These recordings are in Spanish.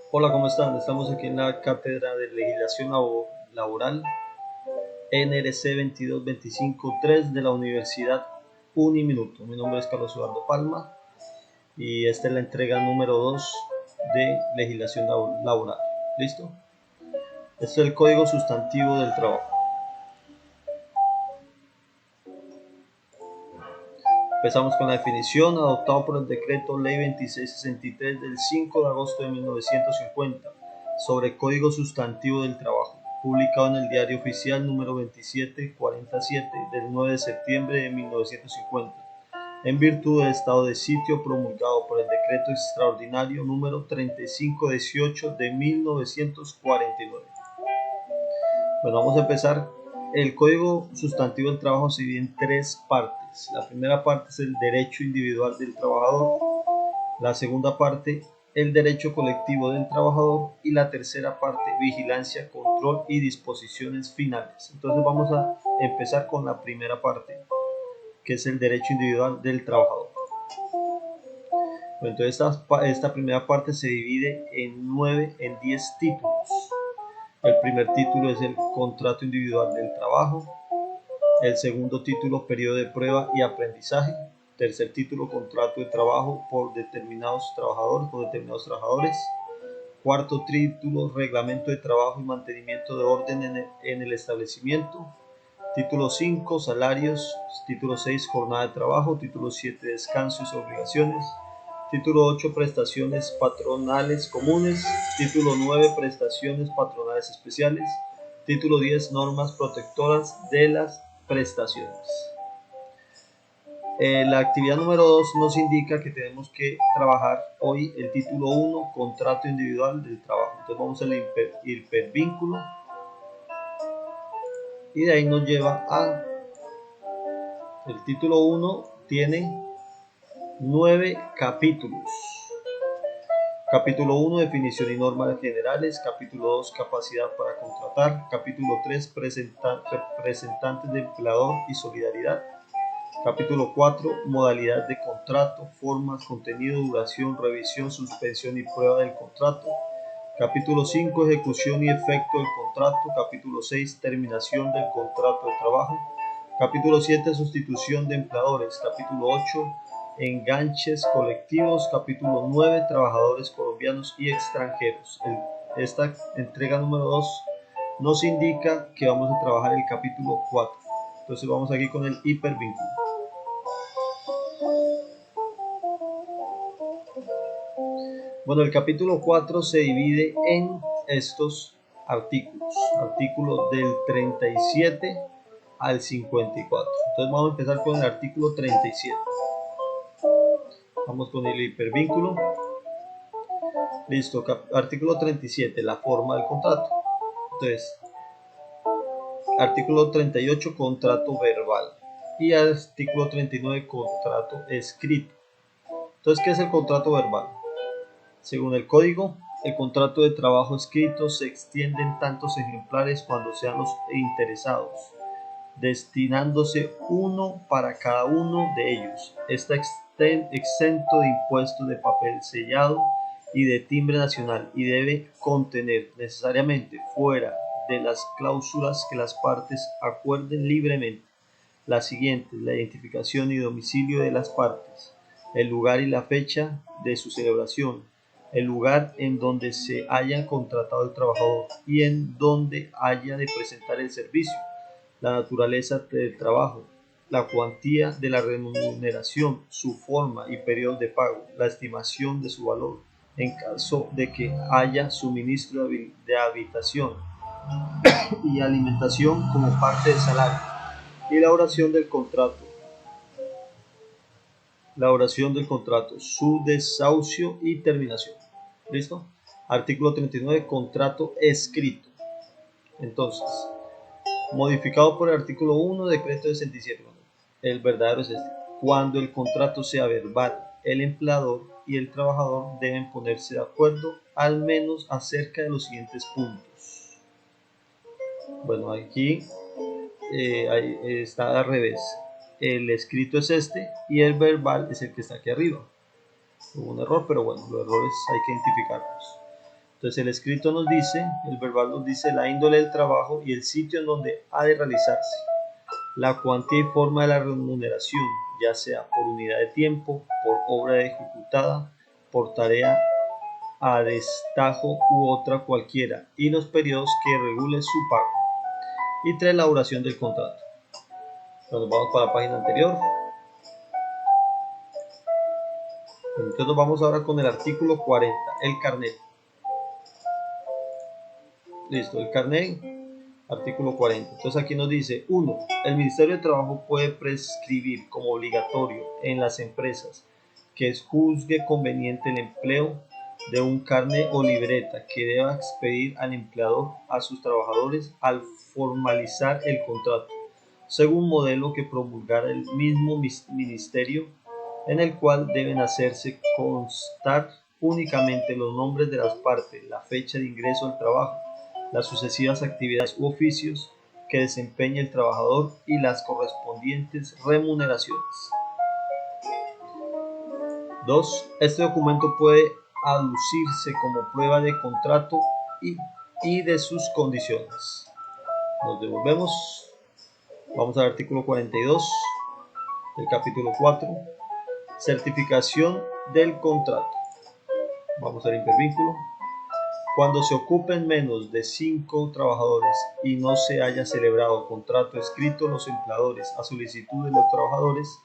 Hola, ¿cómo están? Estamos aquí en la Cátedra de Legislación Laboral NRC 2225-3 de la Universidad Uniminuto. Mi nombre es Carlos Eduardo Palma y esta es la entrega número 2 de Legislación Laboral. ¿Listo? Este es el Código Sustantivo del Trabajo. Empezamos con la definición adoptado por el Decreto Ley 2663 del 5 de agosto de 1950 sobre Código Sustantivo del Trabajo, publicado en el Diario Oficial número 2747 del 9 de septiembre de 1950, en virtud del estado de sitio promulgado por el Decreto Extraordinario número 3518 de 1949. Bueno, vamos a empezar. El Código Sustantivo del Trabajo se divide en tres partes. La primera parte es el derecho individual del trabajador, la segunda parte el derecho colectivo del trabajador y la tercera parte vigilancia, control y disposiciones finales. Entonces vamos a empezar con la primera parte, que es el derecho individual del trabajador. Entonces esta primera parte se divide en 10 títulos. El primer título es el contrato individual del trabajo. El segundo título, periodo de prueba y aprendizaje. Tercer título, contrato de trabajo por determinados trabajadores. Cuarto título, reglamento de trabajo y mantenimiento de orden en el establecimiento. Título 5, salarios. Título 6, jornada de trabajo. Título 7, descansos y obligaciones. Título 8, prestaciones patronales comunes. Título 9, prestaciones patronales especiales. Título 10, normas protectoras de las prestaciones. La actividad número 2 nos indica que tenemos que trabajar hoy el título 1, contrato individual del trabajo. Entonces vamos al hipervínculo y de ahí nos lleva a el título 1. Tiene 9 capítulos. Capítulo 1, definición y normas generales. Capítulo 2, capacidad para contratar. Capítulo 3, representantes de empleador y solidaridad. Capítulo 4, modalidad de contrato, formas, contenido, duración, revisión, suspensión y prueba del contrato. Capítulo 5, ejecución y efecto del contrato. Capítulo 6, terminación del contrato de trabajo. Capítulo 7, sustitución de empleadores. Capítulo 8, enganches colectivos. Capítulo 9, trabajadores colombianos y extranjeros. Esta entrega número 2 nos indica que vamos a trabajar el capítulo 4. Entonces vamos aquí con el hipervínculo. Bueno, el capítulo 4 se divide en estos artículos. Artículos del 37 al 54. Entonces vamos a empezar con el artículo 37. Vamos con el hipervínculo. Listo, artículo 37, la forma del contrato. Entonces, artículo 38, contrato verbal. Y artículo 39, contrato escrito. Entonces, ¿qué es el contrato verbal? Según el código, el contrato de trabajo escrito se extiende en tantos ejemplares cuando sean los interesados, destinándose uno para cada uno de ellos. Está exento de impuestos de papel sellado y de timbre nacional y debe contener necesariamente, fuera de las cláusulas que las partes acuerden libremente, las siguientes: la identificación y domicilio de las partes, el lugar y la fecha de su celebración, el lugar en donde se haya contratado el trabajador y en donde haya de presentar el servicio, la naturaleza del trabajo, la cuantía de la remuneración, su forma y periodo de pago, la estimación de su valor, en caso de que haya suministro de habitación y alimentación como parte del salario, y la oración del contrato. Su desahucio y terminación. ¿Listo? Artículo 39, contrato escrito. Entonces, modificado por el artículo 1, decreto de 67. El verdadero es este. Cuando el contrato sea verbal, el empleador y el trabajador deben ponerse de acuerdo al menos acerca de los siguientes puntos. Bueno, aquí está al revés. El escrito es este y el verbal es el que está aquí arriba. Hubo un error, pero bueno, los errores hay que identificarlos. Entonces el escrito nos dice, el verbal nos dice la índole del trabajo y el sitio en donde ha de realizarse, la cuantía y forma de la remuneración, ya sea por unidad de tiempo, por obra ejecutada, por tarea a destajo u otra cualquiera, y los periodos que regulen su pago. Y 3. La duración del contrato. Nos vamos para la página anterior. Entonces nos vamos ahora con el artículo 40, el carnet. Listo, el carnet, artículo 40. Entonces aquí nos dice, 1. El Ministerio de Trabajo puede prescribir como obligatorio en las empresas que juzgue conveniente el empleo de un carnet o libreta que deba expedir al empleador a sus trabajadores al formalizar el contrato, según modelo que promulgara el mismo ministerio, en el cual deben hacerse constar únicamente los nombres de las partes, la fecha de ingreso al trabajo, las sucesivas actividades u oficios que desempeñe el trabajador y las correspondientes remuneraciones. 2. Este documento puede aducirse como prueba de contrato y de sus condiciones. Nos devolvemos. Vamos al artículo 42 del capítulo 4. Certificación del contrato. Vamos al hipervínculo. Cuando se ocupen menos de 5 trabajadores y no se haya celebrado contrato escrito, los empleadores, a solicitud de los trabajadores,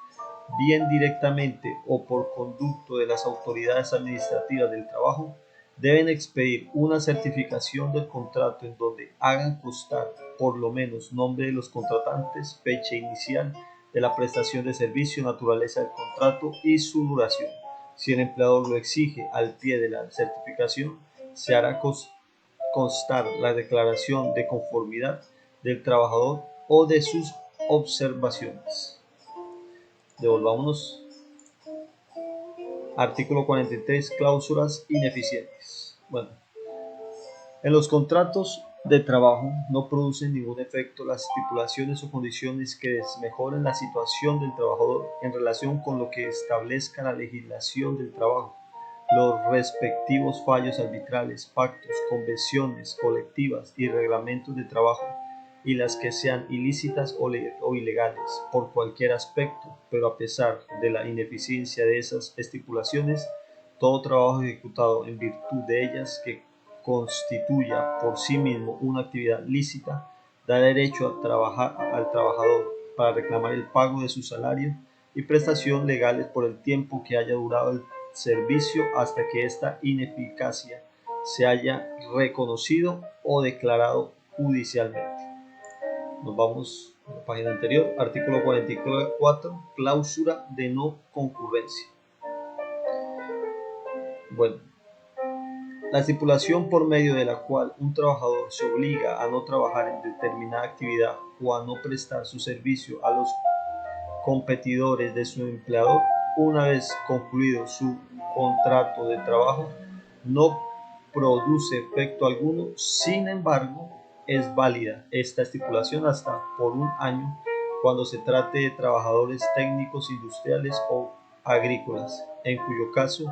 bien directamente o por conducto de las autoridades administrativas del trabajo, deben expedir una certificación del contrato en donde hagan constar por lo menos nombre de los contratantes, fecha inicial de la prestación de servicio, naturaleza del contrato y su duración. Si el empleador lo exige al pie de la certificación, se hará constar la declaración de conformidad del trabajador o de sus observaciones. Devolvámonos. Artículo 43. Cláusulas ineficientes. Bueno, en los contratos de trabajo no producen ningún efecto las estipulaciones o condiciones que desmejoren la situación del trabajador en relación con lo que establezca la legislación del trabajo, los respectivos fallos arbitrales, pactos, convenciones colectivas y reglamentos de trabajo, y las que sean ilícitas o ilegales por cualquier aspecto, pero a pesar de la ineficiencia de esas estipulaciones, todo trabajo ejecutado en virtud de ellas que constituya por sí mismo una actividad lícita, da derecho a trabajar al trabajador para reclamar el pago de su salario y prestación legales por el tiempo que haya durado el servicio hasta que esta ineficacia se haya reconocido o declarado judicialmente. Nos vamos a la página anterior, artículo 44, cláusula de no concurrencia. Bueno, la estipulación por medio de la cual un trabajador se obliga a no trabajar en determinada actividad o a no prestar su servicio a los competidores de su empleador una vez concluido su contrato de trabajo no produce efecto alguno. Sin embargo, es válida esta estipulación hasta por un año cuando se trate de trabajadores técnicos industriales o agrícolas, en cuyo caso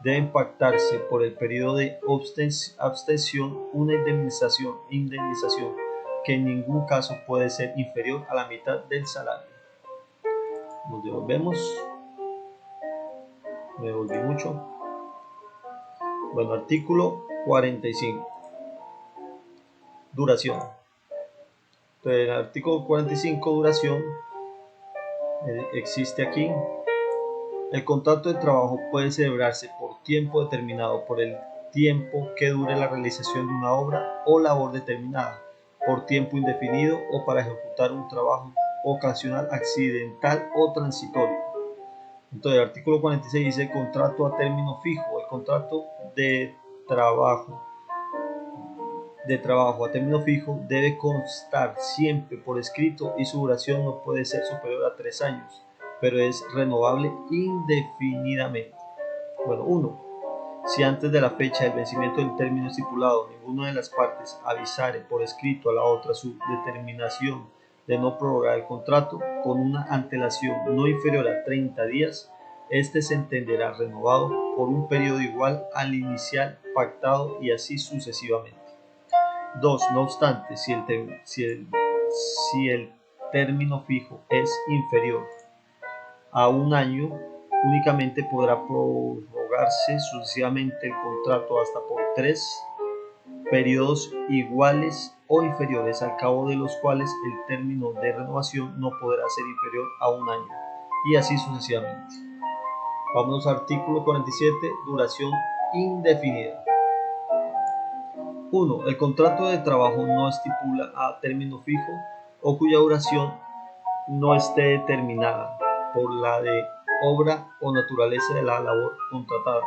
deben pactarse por el periodo de abstención una indemnización que en ningún caso puede ser inferior a la mitad del salario. Nos devolvemos. Me devolví mucho. Bueno, artículo 45. Duración. Entonces, el artículo 45, duración, existe aquí. El contrato de trabajo puede celebrarse por tiempo determinado, por el tiempo que dure la realización de una obra o labor determinada, por tiempo indefinido o para ejecutar un trabajo ocasional, accidental o transitorio. Entonces el artículo 46 dice contrato a término fijo. El contrato de trabajo a término fijo debe constar siempre por escrito y su duración no puede ser superior a 3 años, pero es renovable indefinidamente. Bueno, 1. Si antes de la fecha del vencimiento del término estipulado ninguna de las partes avisare por escrito a la otra su determinación de no prorrogar el contrato con una antelación no inferior a 30 días, este se entenderá renovado por un periodo igual al inicial pactado y así sucesivamente. 2. No obstante, si el término fijo es inferior a un año, únicamente podrá prorrogarse sucesivamente el contrato hasta por 3 periodos iguales o inferiores, al cabo de los cuales el término de renovación no podrá ser inferior a un año, y así sucesivamente. Vamos al artículo 47, duración indefinida. 1. El contrato de trabajo no estipula a término fijo o cuya duración no esté determinada por la de obra o naturaleza de la labor contratada,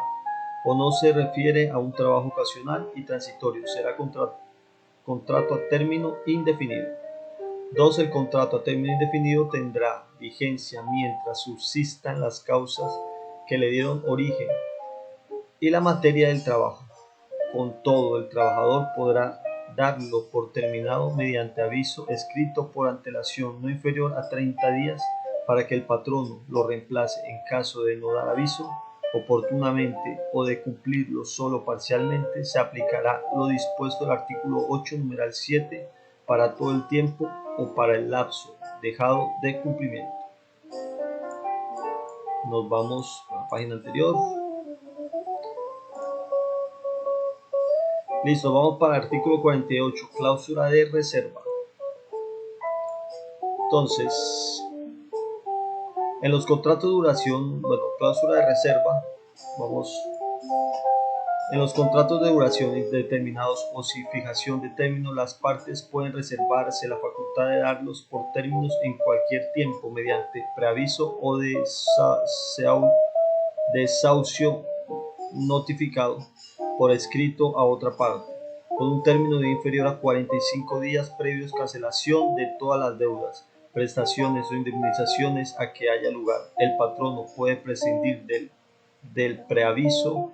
o no se refiere a un trabajo ocasional y transitorio, será contrato a término indefinido. 2. El contrato a término indefinido tendrá vigencia mientras subsistan las causas que le dieron origen y la materia del trabajo. Con todo, el trabajador podrá darlo por terminado mediante aviso escrito por antelación no inferior a 30 días para que el patrono lo reemplace en caso de no dar aviso oportunamente o de cumplirlo solo parcialmente. Se aplicará lo dispuesto del artículo 8, numeral 7 para todo el tiempo o para el lapso dejado de cumplimiento. Nos vamos a la página anterior. Listo, vamos para el artículo 48, cláusula de reserva. Entonces, en los contratos de duración, cláusula de reserva, en los contratos de duración indeterminados o sin fijación de término, las partes pueden reservarse la facultad de darlos por términos en cualquier tiempo mediante preaviso o desahucio notificado por escrito a otra parte, con un término de inferior a 45 días previos, cancelación de todas las deudas, prestaciones o indemnizaciones a que haya lugar. El patrono puede prescindir del preaviso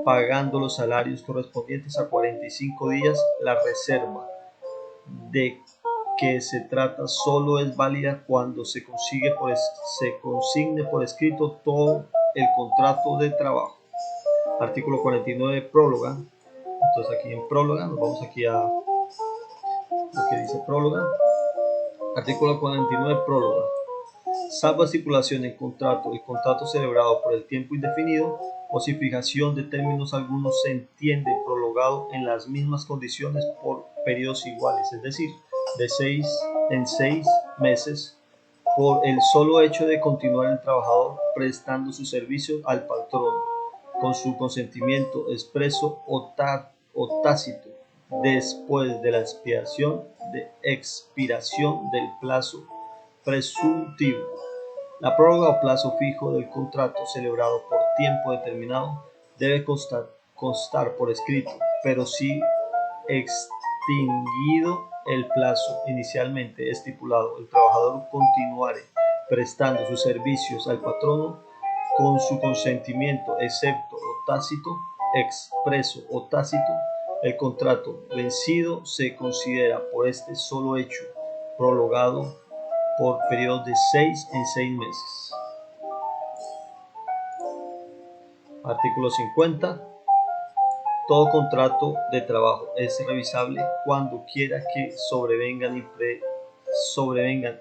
pagando los salarios correspondientes a 45 días. La reserva de que se trata solo es válida cuando se consigne por escrito todo el contrato de trabajo. Artículo 49, próloga. Entonces aquí en próloga, nos vamos aquí a lo que dice próloga. Artículo 49, próloga. Salvo estipulación en contrato, el contrato celebrado por el tiempo indefinido o sin fijación de términos algunos se entiende prolongado en las mismas condiciones por periodos iguales, es decir, de 6 en 6 meses, por el solo hecho de continuar el trabajador prestando sus servicios al patrón, con su consentimiento expreso o tácito, después de la expiración del plazo presuntivo. La prórroga o plazo fijo del contrato celebrado por tiempo determinado debe constar por escrito, pero si extinguido el plazo inicialmente estipulado, el trabajador continuare prestando sus servicios al patrono con su consentimiento excepto o tácito, expreso o tácito, el contrato vencido se considera por este solo hecho prolongado por periodos de 6 en 6 meses. Artículo 50. Todo contrato de trabajo es revisable cuando quiera que sobrevengan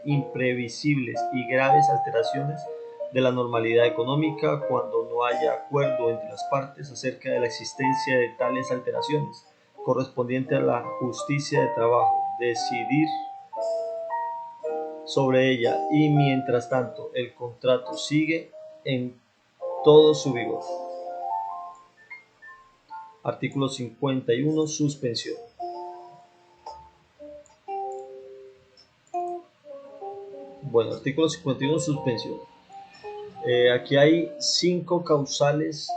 imprevisibles y graves alteraciones de la normalidad económica, cuando no haya acuerdo entre las partes acerca de la existencia de tales alteraciones, correspondiente a la justicia de trabajo decidir sobre ella, y mientras tanto el contrato sigue en todo su vigor. Artículo 51. Suspensión. Bueno, artículo 51. Suspensión. Aquí hay 7 causales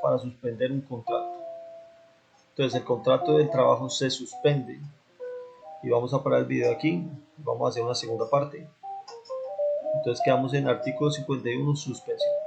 para suspender un contrato. Entonces el contrato de trabajo se suspende. Y vamos a parar el video aquí. Vamos a hacer una segunda parte. Entonces quedamos en artículo 51. Suspensión.